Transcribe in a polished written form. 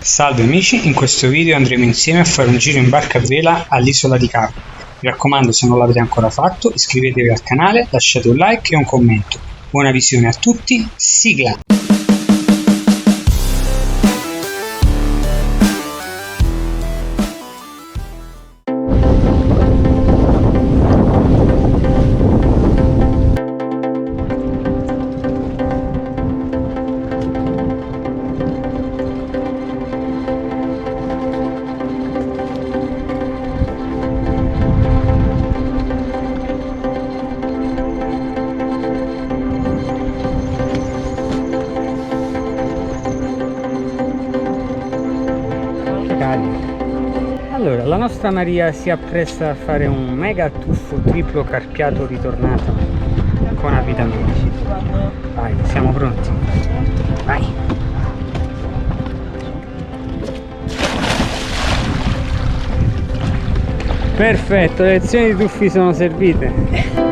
Salve amici, in questo video andremo insieme a fare un giro in barca a vela all'isola di Capri. Mi raccomando, se non l'avete ancora fatto, iscrivetevi al canale, lasciate un like e un commento. Buona visione a tutti, sigla! Allora, la nostra Maria si appresta a fare un mega tuffo triplo carpiato ritornato con avvitamenti. Vai, siamo pronti? Vai! Perfetto, le lezioni di tuffi sono servite.